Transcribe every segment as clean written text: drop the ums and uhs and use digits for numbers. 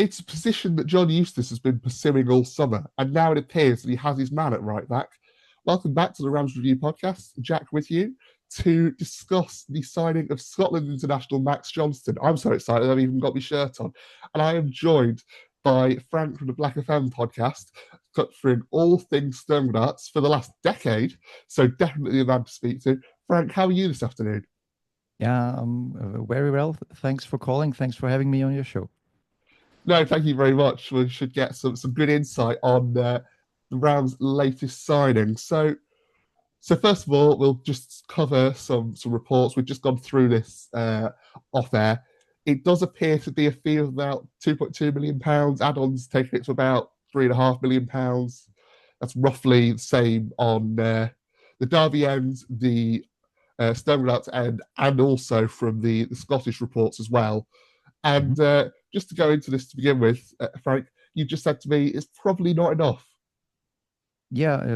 it's a position that John Eustace has been pursuing all summer, and now it appears that he has his man at right back. Welcome back to the Rams Review podcast. Jack with you to discuss the signing of Scotland international Max Johnston. I'm so excited I've even got my shirt on. And I am joined by Frank from the Black FM podcast, covering all things Sturm Graz for the last decade. So definitely a man to speak to. Frank, how are you this afternoon? Yeah, very well. Thanks for calling. Thanks for having me on your show. No, thank you very much. We should get some good insight on the Rams' latest signing. So first of all, we'll just cover some reports. We've just gone through this off air. It does appear to be a fee of about £2.2 million. Add-ons taking it to about £3.5 million. That's roughly the same on the Derby end, the Sturm Graz end, and also from the Scottish reports as well. And just to go into this to begin with, Frank, you just said to me it's probably not enough. Yeah,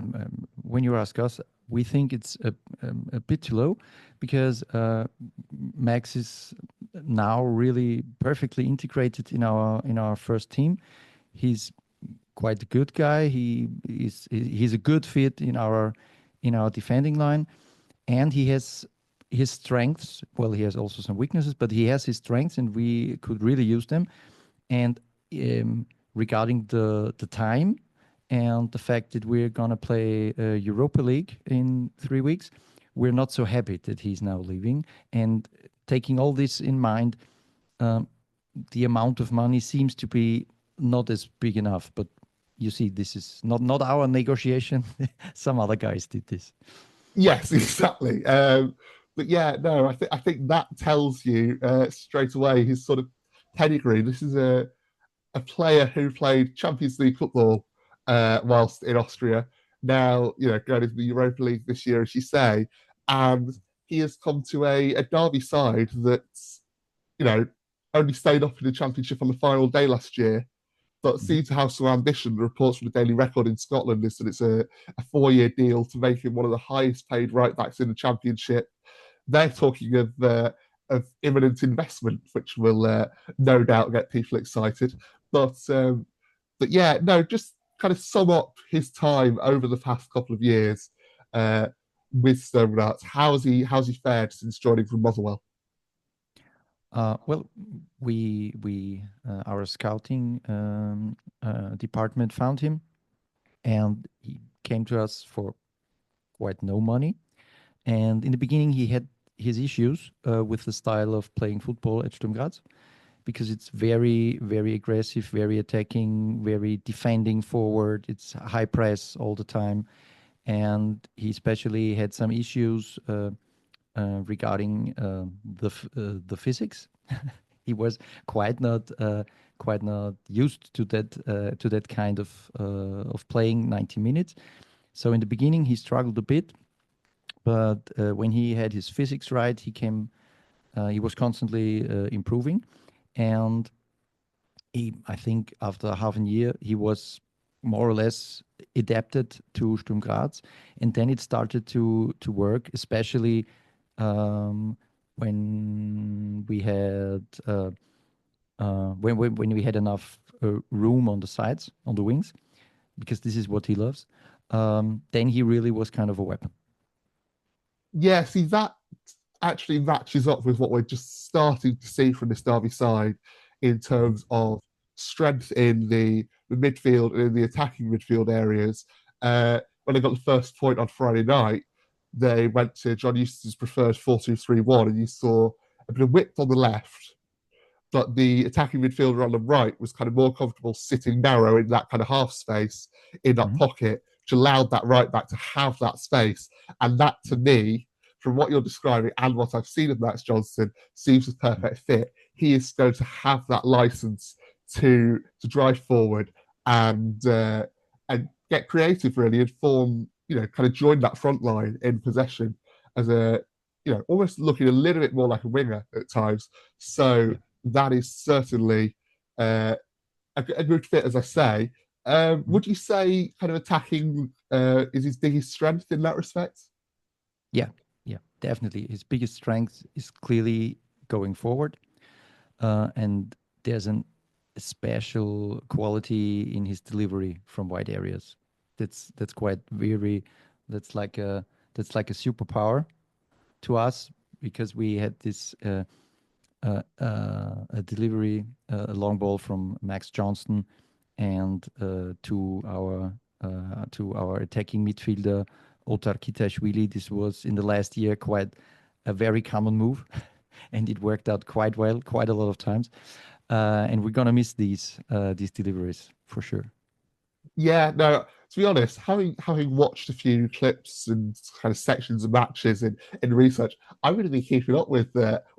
when you ask us, we think it's a bit too low because Max is now really perfectly integrated in our first team. He's quite a good guy. He's a good fit in our defending line, and he has his strengths. Well, he has also some weaknesses, but he has his strengths, and we could really use them. And regarding the time and the fact that we're going to play Europa League in 3 weeks, we're not so happy that he's now leaving. And taking all this in mind, the amount of money seems to be not as big enough. But you see, this is not our negotiation. Some other guys did this. Yes, exactly. But yeah, no, I think that tells you straight away his sort of pedigree. This is a player who played Champions League football whilst in Austria. Now, going into the Europa League this year, as you say, and he has come to a Derby side that's, only stayed up in the Championship on the final day last year, but seems to have some ambition. The reports from the Daily Record in Scotland is that it's a 4-year deal to make him one of the highest paid right backs in the Championship. They're talking of imminent investment, which will no doubt get people excited. But yeah, no, just kind of sum up his time over the past couple of years with Sturm Graz. How's he fared since joining from Motherwell? Well, we our scouting department found him, and he came to us for quite no money. And in the beginning, he had his issues with the style of playing football at Sturm Graz, because it's very, very aggressive, very attacking, very defending forward. It's high press all the time. And he especially had some issues regarding the physics. He was quite not used to that kind of playing 90 minutes. So in the beginning, he struggled a bit. But when he had his physics right, he was constantly improving. And I think after half a year, he was more or less adapted to Sturm Graz. And then it started to work, especially when we had when we had enough room on the sides, on the wings, because this is what he loves. Then he really was kind of a weapon. Yeah, see, that actually matches up with what we're just starting to see from this Derby side in terms of strength in the midfield and in the attacking midfield areas. When they got the first point on Friday night, they went to John Eustace's preferred 4-2-3-1, and you saw a bit of width on the left, but the attacking midfielder on the right was kind of more comfortable sitting narrow in that kind of half space in that pocket, which allowed that right back to have that space. And that, to me, from what you're describing and what I've seen of Max Johnston, seems a perfect fit. He is going to have that license to drive forward and get creative, really, and form, kind of join that front line in possession as a, almost looking a little bit more like a winger at times. So that is certainly a good fit, as I say. Would you say kind of attacking is his biggest strength in that respect? Yeah, definitely. His biggest strength is clearly going forward, and there's a special quality in his delivery from wide areas. That's quite very. That's like a superpower to us, because we had this a delivery, a long ball from Max Johnston, and to our attacking midfielder Otar Kitashvili. This was in the last year quite a very common move, and it worked out quite well, quite a lot of times. And we're gonna miss these deliveries for sure. Yeah, no, to be honest, having watched a few clips and kind of sections of matches in research, I'm going to be keeping up with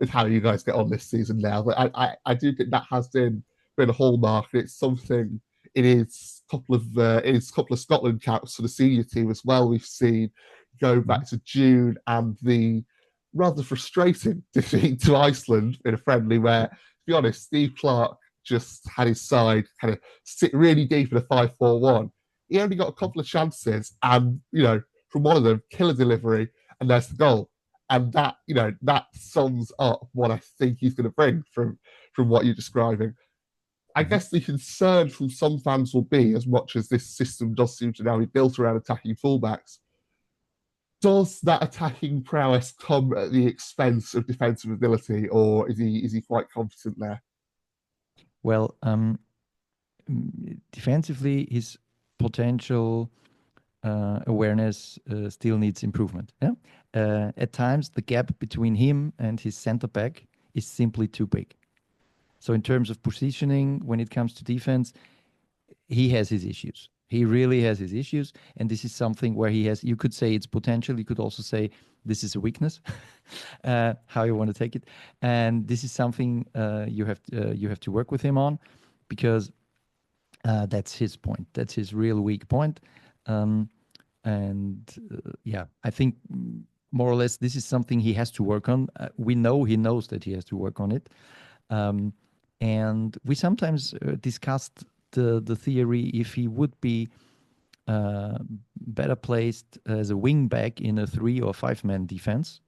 how you guys get on this season now. But I do think that has been a hallmark. It's something. It is a couple of Scotland caps for the senior team as well. We've seen go back to June and the rather frustrating defeat to Iceland in a friendly where, to be honest, Steve Clarke just had his side kind of sit really deep in a 5-4-1. He only got a couple of chances, and from one of them, killer delivery, and there's the goal. And that sums up what I think he's going to bring from what you're describing. I guess the concern from some fans will be, as much as this system does seem to now be built around attacking fullbacks, does that attacking prowess come at the expense of defensive ability, or is he quite competent there? Well, defensively, his potential awareness still needs improvement. Yeah? At times, the gap between him and his center back is simply too big. So in terms of positioning, when it comes to defense, he has his issues. He really has his issues, and this is something where he has. You could say it's potential. You could also say this is a weakness. How you want to take it, and this is something you have to work with him on, because that's his point. That's his real weak point. Yeah, I think more or less this is something he has to work on. We know he knows that he has to work on it. And we sometimes discussed the theory if he would be better placed as a wing back in a 3 or 5-man defense,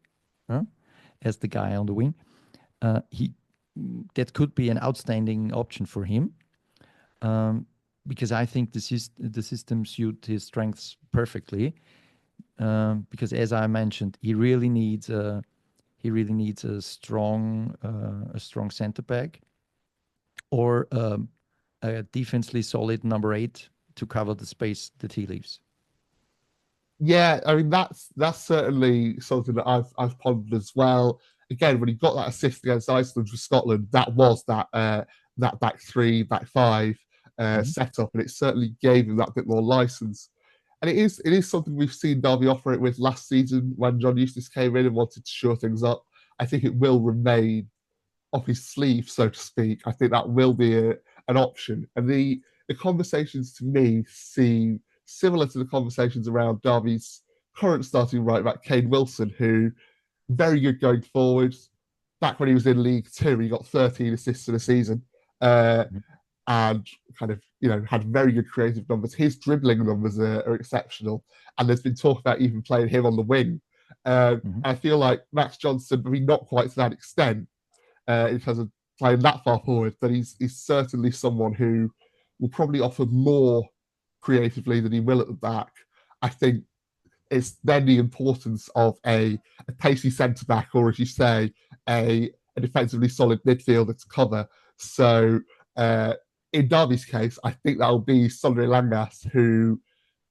as the guy on the wing. That could be an outstanding option for him, because I think the system suits his strengths perfectly. Because as I mentioned, he really needs a strong center back, or a defensively solid number 8 to cover the space that he leaves. Yeah, I mean that's certainly something that I've pondered as well. Again, when he got that assist against Iceland for Scotland, that was that back 3, back 5 setup, and it certainly gave him that bit more license. And it is something we've seen Derby operate with last season when John Eustace came in and wanted to shore things up. I think it will remain up his sleeve, so to speak. I think that will be an option. And the conversations to me seem similar to the conversations around Derby's current starting right back, Kane Wilson, who very good going forward. Back when he was in League Two, he got 13 assists in a season. And kind of, had very good creative numbers. His dribbling numbers are exceptional. And there's been talk about even playing him on the wing. I feel like Max Johnston, but not quite to that extent, in terms of playing that far forward, but he's certainly someone who will probably offer more creatively than he will at the back. I think it's then the importance of a pacey centre back, or as you say, a defensively solid midfielder to cover. So in Derby's case, I think that will be Sondre Langas, who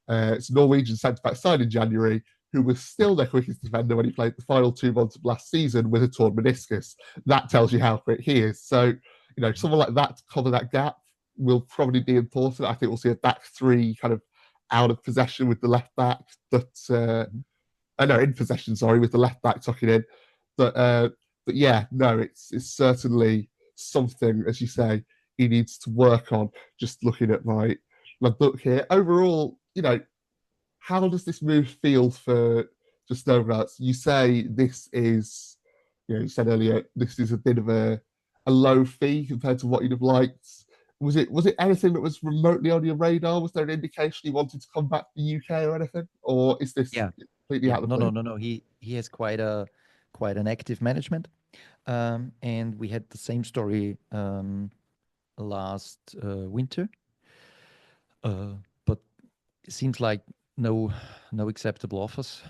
it's a Norwegian centre back signed in January, who was still their quickest defender when he played the final 2 months of last season with a torn meniscus. That tells you how quick he is. So, someone like that to cover that gap will probably be important. I think we'll see a back 3 kind of out of possession with the left back, in possession, sorry, with the left back tucking in. But yeah, no, it's certainly something, as you say, he needs to work on. Just looking at my book here. Overall, how does this move feel for Sturm Graz? You say this is, you said earlier, this is a bit of a low fee compared to what you'd have liked. Was it anything that was remotely on your radar? Was there an indication he wanted to come back to the UK or anything? Or is this completely out of the blue? No. He has quite an active management. And we had the same story last winter, but it seems like no acceptable offers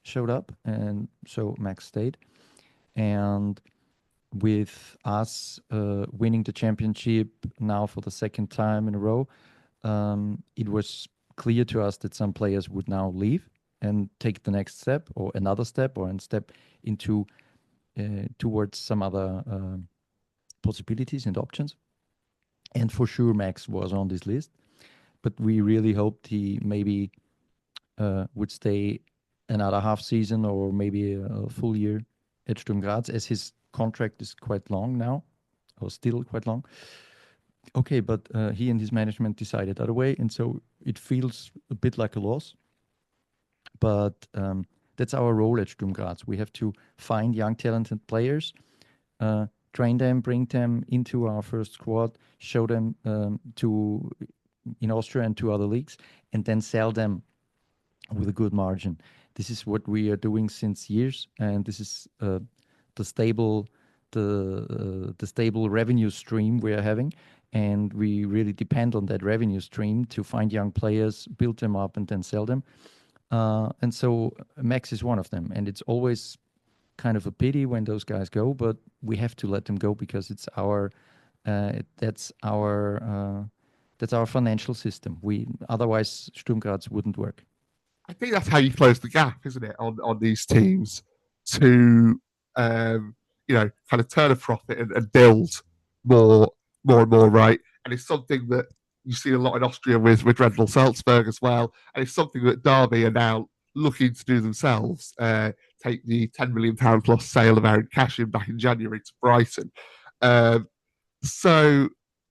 showed up, and so Max stayed. And with us winning the championship now for the second time in a row, it was clear to us that some players would now leave and take the next step or another step or a step into towards some other possibilities and options. And for sure, Max was on this list, but we really hoped he maybe would stay another half season or maybe a full year at Sturm Graz, as his contract is quite long now, or still quite long. Okay, but he and his management decided other way, and so it feels a bit like a loss. But that's our role at Sturm Graz. We have to find young, talented players, train them, bring them into our first squad, show them to in Austria and to other leagues, and then sell them with a good margin. This is what we are doing since years, and this is the stable revenue stream we are having, and we really depend on that revenue stream to find young players, build them up, and then sell them. And so Max is one of them, and it's always kind of a pity when those guys go, but we have to let them go because it's our that's our financial system. Otherwise Sturm Graz wouldn't work. I think that's how you close the gap, isn't it, on these teams to kind of turn a profit and build more and more, right? And it's something that you see a lot in Austria with Red Bull Salzburg as well, and it's something that Derby are now looking to do themselves. Take the £10 million plus sale of Aaron Cashin back in January to Brighton. Um, so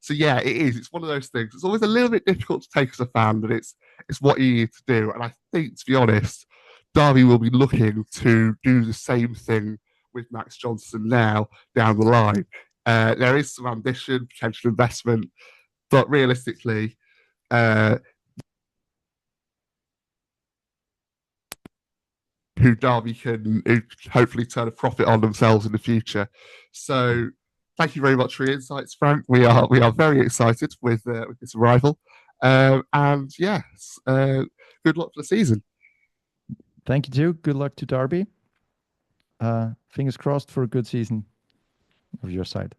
yeah, it is. It's one of those things. It's always a little bit difficult to take as a fan, but it's what you need to do. And I think, to be honest, Derby will be looking to do the same thing with Max Johnston now down the line. There is some ambition, potential investment, but realistically, who Derby can hopefully turn a profit on themselves in the future. So thank you very much for your insights, Frank. We are very excited with this arrival, and yes, good luck for the season. Thank you too. Good luck to Derby. Fingers crossed for a good season of your side.